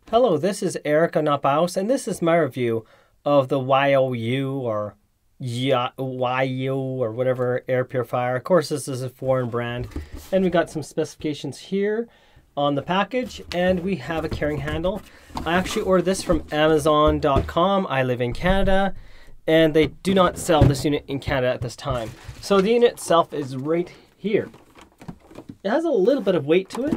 Hello, this is Eric on NotBIOS, and this is my review of the YIOU or YIOU or whatever air purifier. Of course, this is a foreign brand, and we got some specifications here on the package, and we have a carrying handle. I actually ordered this from Amazon.com. I live in Canada, and they do not sell this unit in Canada at this time. So the unit itself is right here. It has a little bit of weight to it,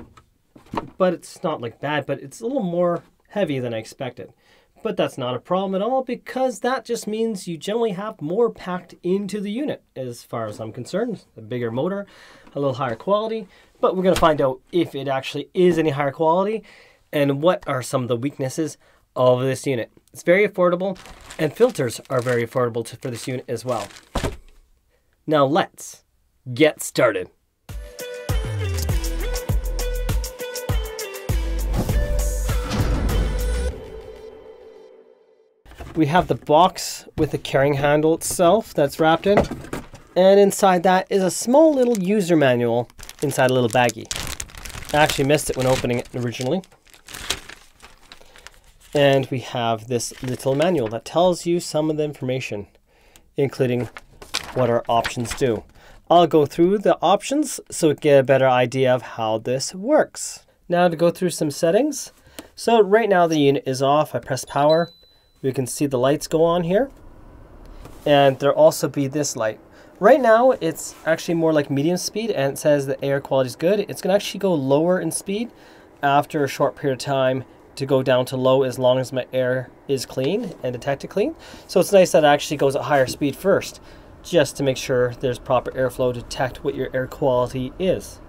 but it's not like bad, but it's a little more heavy than I expected. But that's not a problem at all, because that just means you generally have more packed into the unit as far as I'm concerned. A bigger motor, a little higher quality, but we're going to find out if it actually is any higher quality and what are some of the weaknesses of this unit. It's very affordable, and filters are very affordable for this unit as well. Now let's get started. We have the box with the carrying handle itself that's wrapped in, and inside that is a small little user manual inside a little baggie. I actually missed it when opening it originally. And we have this little manual that tells you some of the information, including what our options do. I'll go through the options so we get a better idea of how this works. Now to go through some settings. So right now the unit is off. I press power. We can see the lights go on here, and there'll also be this light. Right now it's actually more like medium speed, and it says the air quality is good. It's going to actually go lower in speed after a short period of time to go down to low, as long as my air is clean and detected clean. So it's nice that it actually goes at higher speed first, just to make sure there's proper airflow to detect what your air quality is.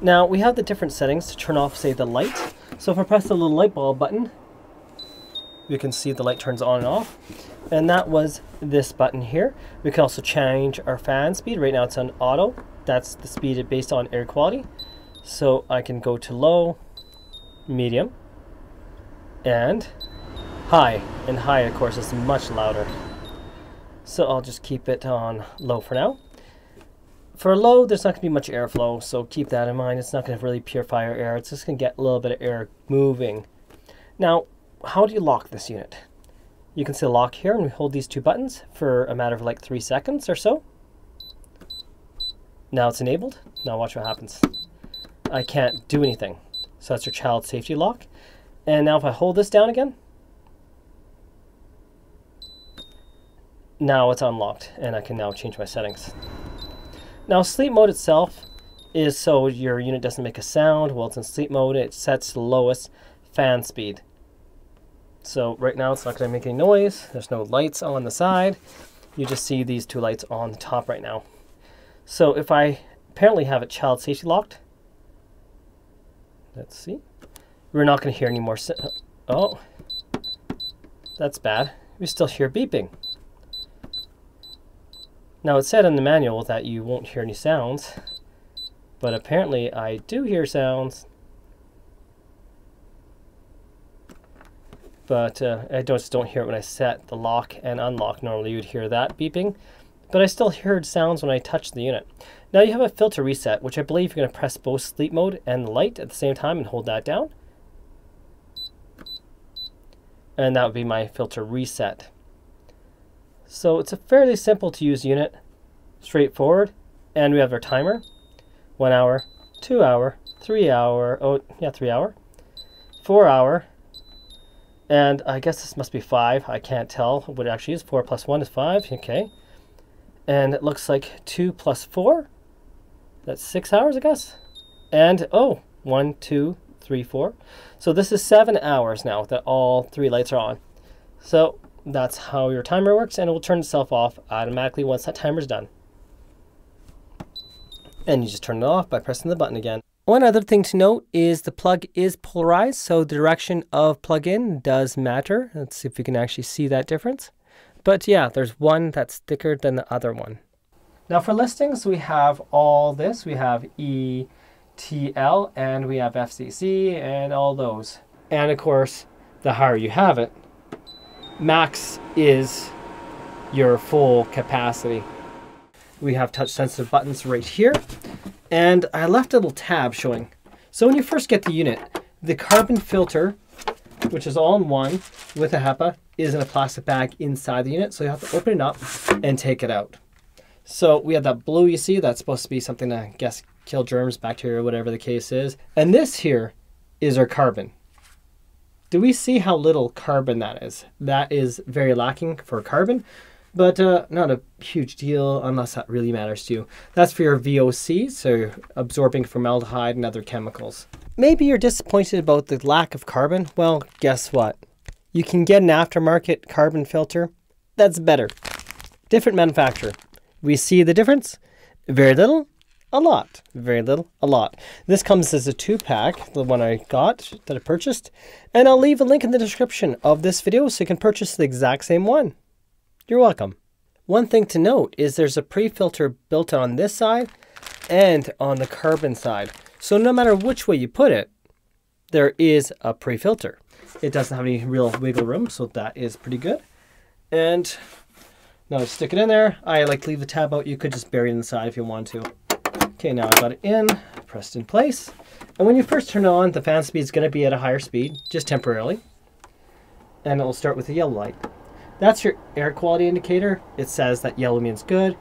Now we have the different settings to turn off, say, the light. So if I press the little light bulb button, you can see the light turns on and off, and that was this button here. We can also change our fan speed. Right now it's on auto. That's the speed based on air quality. So I can go to low, medium, and high. And high, of course, is much louder. So I'll just keep it on low for now. For low, there's not going to be much airflow, so keep that in mind. It's not going to really purify our air. It's just going to get a little bit of air moving. Now, how do you lock this unit? You can see lock here, and we hold these two buttons for a matter of like 3 seconds or so. Now it's enabled. Now watch what happens. I can't do anything. So that's your child safety lock. And now if I hold this down again, now it's unlocked, and I can now change my settings. Now sleep mode itself is so your unit doesn't make a sound while it's in sleep mode. It sets the lowest fan speed. So right now it's not going to make any noise. There's no lights on the side. You just see these two lights on the top right now. So if I apparently have it child safety locked, let's see. We're not going to hear any more. Oh, that's bad. We still hear beeping. Now it said in the manual that you won't hear any sounds, but apparently I do hear sounds. But I just don't hear it when I set the lock and unlock. Normally you would hear that beeping, but I still heard sounds when I touched the unit. Now you have a filter reset, which I believe you're going to press both sleep mode and the light at the same time and hold that down. And that would be my filter reset. So it's a fairly simple to use unit, straightforward, and we have our timer: 1 hour, 2 hour, 3 hour, 3 hour, 4 hour. And I guess this must be 5. I can't tell what it actually is. 4 plus 1 is 5. Okay. And it looks like 2 plus 4. That's 6 hours, I guess. And, oh, 1, 2, 3, 4. So this is 7 hours now that all 3 lights are on. So that's how your timer works, and it will turn itself off automatically once that timer's done. And you just turn it off by pressing the button again. One other thing to note is the plug is polarized, so the direction of plug-in does matter. Let's see if we can actually see that difference. But yeah, there's one that's thicker than the other one. Now for listings, we have all this. We have ETL, and we have FCC, and all those. And of course, the higher you have it, max is your full capacity. We have touch sensitive buttons right here. And I left a little tab showing. So when you first get the unit, the carbon filter which is all in one with a Hepa, is in a plastic bag inside the unit. So you have to open it up and take it out. So we have that blue you see, that's supposed to be something to, I guess, kill germs, bacteria, whatever the case is. And this here is our carbon. Do we see how little carbon that is? That is very lacking for carbon, but not a huge deal unless that really matters to you. That's for your VOC, so absorbing formaldehyde and other chemicals. Maybe you're disappointed about the lack of carbon. Well, guess what? You can get an aftermarket carbon filter that's better. Different manufacturer. We see the difference? Very little, a lot. Very little, a lot. This comes as a 2-pack, the one I got, that I purchased. And I'll leave a link in the description of this video so you can purchase the exact same one. You're welcome. One thing to note is there's a pre-filter built on this side and on the carbon side. So no matter which way you put it, there is a pre-filter. It doesn't have any real wiggle room, so that is pretty good. And now I stick it in there. I like to leave the tab out. You could just bury it inside if you want to. Okay, now I got it in, pressed in place. And when you first turn it on, the fan speed is going to be at a higher speed, just temporarily. And it will start with a yellow light. That's your air quality indicator. It says that yellow means good,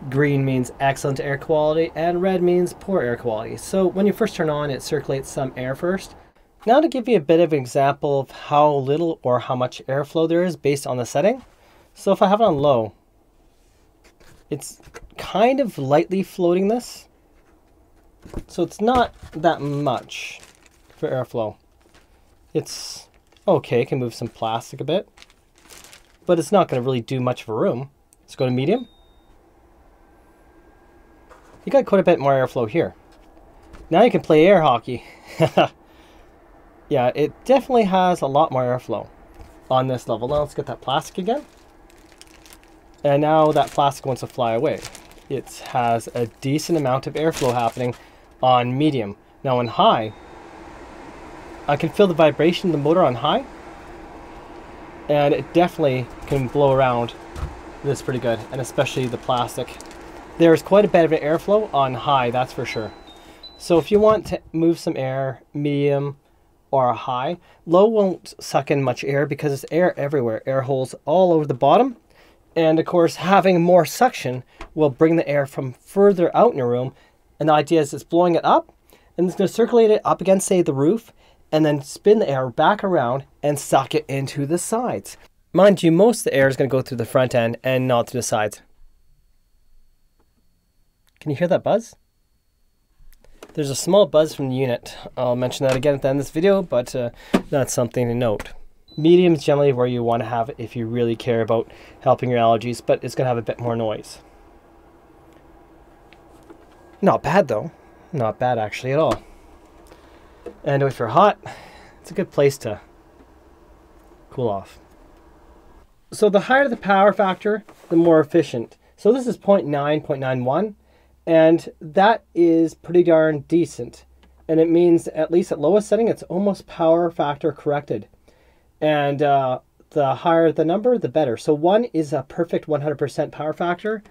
green means excellent air quality, and red means poor air quality. So when you first turn on, it circulates some air first. Now to give you a bit of an example of how little or how much airflow there is based on the setting. So if I have it on low, it's kind of lightly floating this. So it's not that much for airflow. It's okay, it can move some plastic a bit, but it's not going to really do much of a room. Let's go to medium. You got quite a bit more airflow here. Now you can play air hockey. Yeah, it definitely has a lot more airflow on this level. Now let's get that plastic again. And now that plastic wants to fly away. It has a decent amount of airflow happening on medium. Now on high, I can feel the vibration of the motor on high. And it definitely can blow around this pretty good, and especially the plastic. There's quite a bit of an airflow on high, that's for sure. So if you want to move some air, medium or high, low won't suck in much air because there's air everywhere. Air holes all over the bottom. And of course, having more suction will bring the air from further out in your room. And the idea is it's blowing it up, and it's going to circulate it up against, say, the roof, and then spin the air back around and suck it into the sides. Mind you, most of the air is going to go through the front end and not to the sides. Can you hear that buzz? There's a small buzz from the unit. I'll mention that again at the end of this video, but that's something to note. Medium is generally where you want to have it if you really care about helping your allergies, but it's going to have a bit more noise. Not bad though. Not bad actually at all. And if you're hot, it's a good place to cool off. So the higher the power factor, the more efficient. So this is 0.9, 0.91, and that is pretty darn decent. And it means, at least at lowest setting, it's almost power factor corrected. And the higher the number, the better. So 1 is a perfect 100% power factor,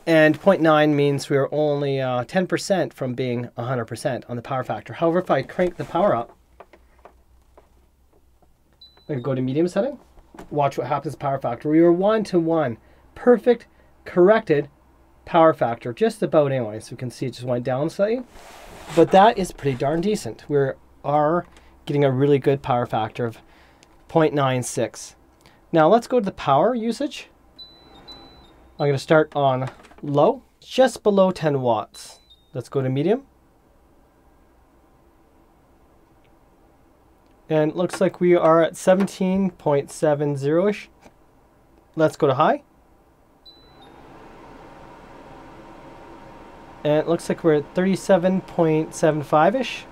and 0.9 means we're only 10% from being 100% on the power factor. However, if I crank the power up, I go to medium setting, watch what happens to power factor. We were 1-to-1, perfect, corrected power factor, just about anyway. So you can see it just went down slightly, but that is pretty darn decent. We are getting a really good power factor of 0.96. Now let's go to the power usage. I'm going to start on low, just below 10 watts. Let's go to medium. And it looks like we are at 17.70-ish. Let's go to high. And it looks like we're at 37.75-ish.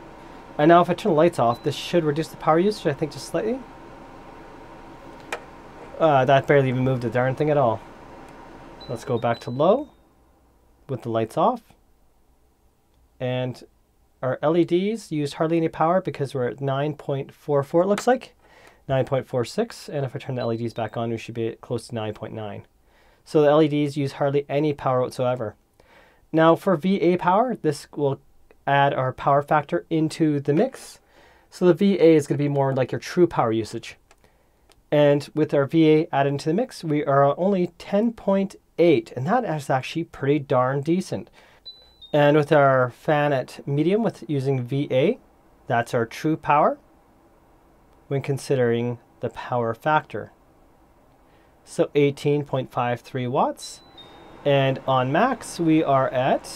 And now if I turn the lights off, this should reduce the power usage, I think, just slightly. That barely even moved a darn thing at all. Let's go back to low with the lights off. And our LEDs used hardly any power because we're at 9.44, it looks like. 9.46. And if I turn the LEDs back on, we should be at close to 9.9. So the LEDs use hardly any power whatsoever. Now for VA power, this will add our power factor into the mix. So the VA is going to be more like your true power usage. And with our VA added into the mix, we are only 10.8, and that is actually pretty darn decent. And with our fan at medium with using VA, that's our true power when considering the power factor. So 18.53 watts. And on max, we are at,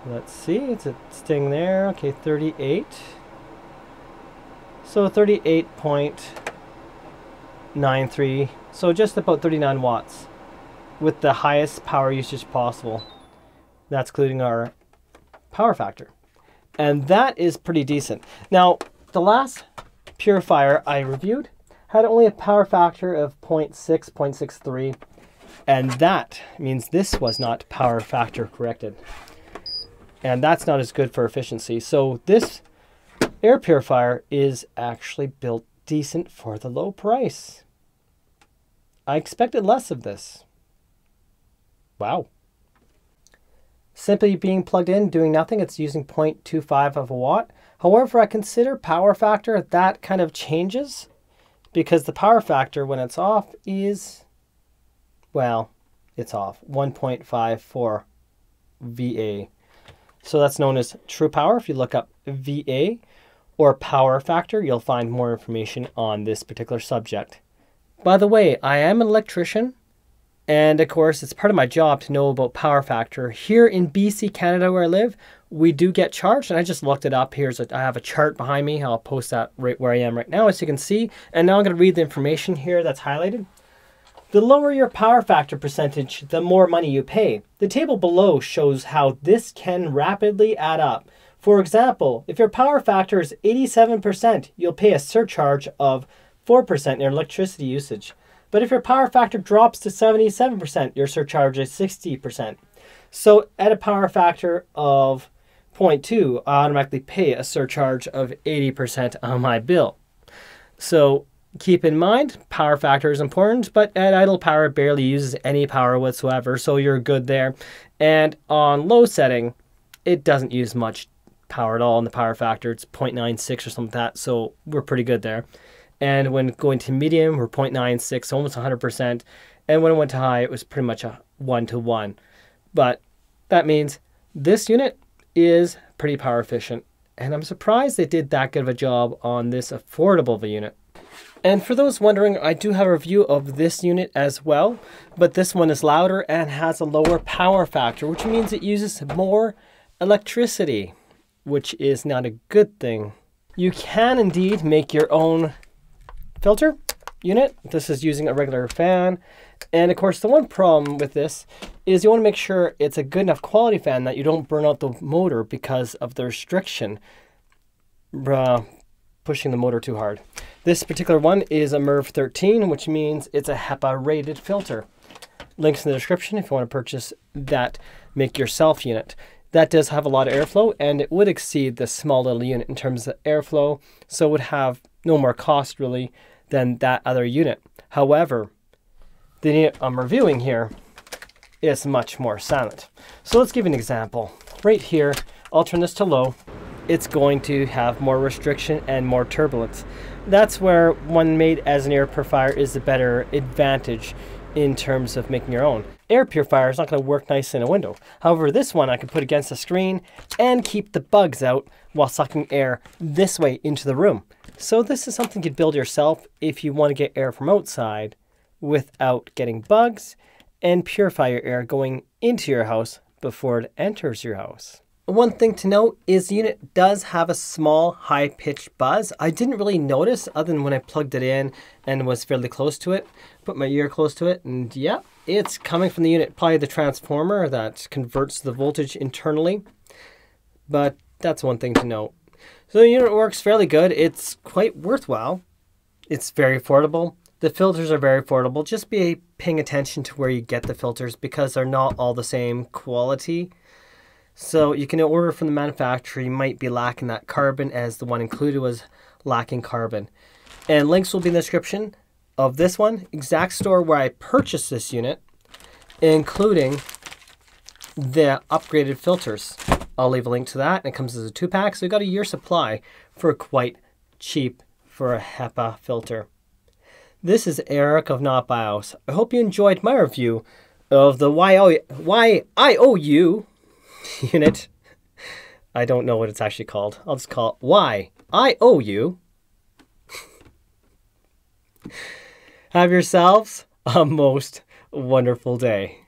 let's see, it's staying there. Okay, 38. So 38.93. So just about 39 watts with the highest power usage possible. That's including our power factor. And that is pretty decent. Now, the last Purifier I reviewed had only a power factor of 0.6, 0.63. And that means this was not power factor corrected. And that's not as good for efficiency. So this air purifier is actually built decent for the low price. I expected less of this. Wow. Simply being plugged in, doing nothing, it's using 0.25 of a watt. However, I consider power factor, that kind of changes because the power factor when it's off is, well, it's off, 1.54 VA. So that's known as true power. If you look up VA or power factor, you'll find more information on this particular subject. By the way, I am an electrician, and of course, it's part of my job to know about power factor. Here in BC, Canada, where I live, we do get charged, and I just looked it up. I have a chart behind me. I'll post that right where I am right now, as you can see. And now I'm going to read the information here that's highlighted. The lower your power factor percentage, the more money you pay. The table below shows how this can rapidly add up. For example, if your power factor is 87%, you'll pay a surcharge of 4% in your electricity usage. But if your power factor drops to 77%, your surcharge is 60%. So at a power factor of 0.2, I automatically pay a surcharge of 80% on my bill. So keep in mind, power factor is important, but at idle power, it barely uses any power whatsoever, so you're good there. And on low setting, it doesn't use much power at all in the power factor. It's 0.96 or something like that, so we're pretty good there. And when going to medium, we're 0.96, almost 100%. And when it went to high, it was pretty much a 1-to-1. But that means this unit is pretty power efficient. And I'm surprised they did that good of a job on this affordable unit. And for those wondering, I do have a review of this unit as well. But this one is louder and has a lower power factor, which means it uses more electricity, which is not a good thing. You can indeed make your own filter unit. This is using a regular fan. And of course, the one problem with this is you want to make sure it's a good enough quality fan that you don't burn out the motor because of the restriction pushing the motor too hard. This particular one is a MERV 13, which means it's a Hepa rated filter. Links in the description if you want to purchase that make yourself unit. That does have a lot of airflow, and it would exceed the small little unit in terms of airflow, so it would have no more cost really than that other unit. However, the unit I'm reviewing here is much more silent. So let's give an example. Right here, I'll turn this to low. It's going to have more restriction and more turbulence. That's where one made as an air purifier is a better advantage in terms of making your own. Air purifier is not going to work nice in a window. However, this one I can put against the screen and keep the bugs out while sucking air this way into the room. So this is something you could build yourself if you want to get air from outside without getting bugs and purify your air going into your house before it enters your house. One thing to note is the unit does have a small high-pitched buzz. I didn't really notice other than when I plugged it in and was fairly close to it. Put my ear close to it and yeah, it's coming from the unit, probably the transformer that converts the voltage internally. But that's one thing to note. So the unit works fairly good. It's quite worthwhile. It's very affordable. The filters are very affordable. Just be paying attention to where you get the filters because they're not all the same quality. So you can order from the manufacturer. You might be lacking that carbon as the one included was lacking carbon. And links will be in the description of this one, exact store where I purchased this unit, including the upgraded filters. I'll leave a link to that. And it comes as a 2-pack, so we got a year supply for quite cheap for a Hepa filter. This is Eric of Not BIOS. I hope you enjoyed my review of the YIOU unit. I don't know what it's actually called. I'll just call it YIOU. Have yourselves a most wonderful day.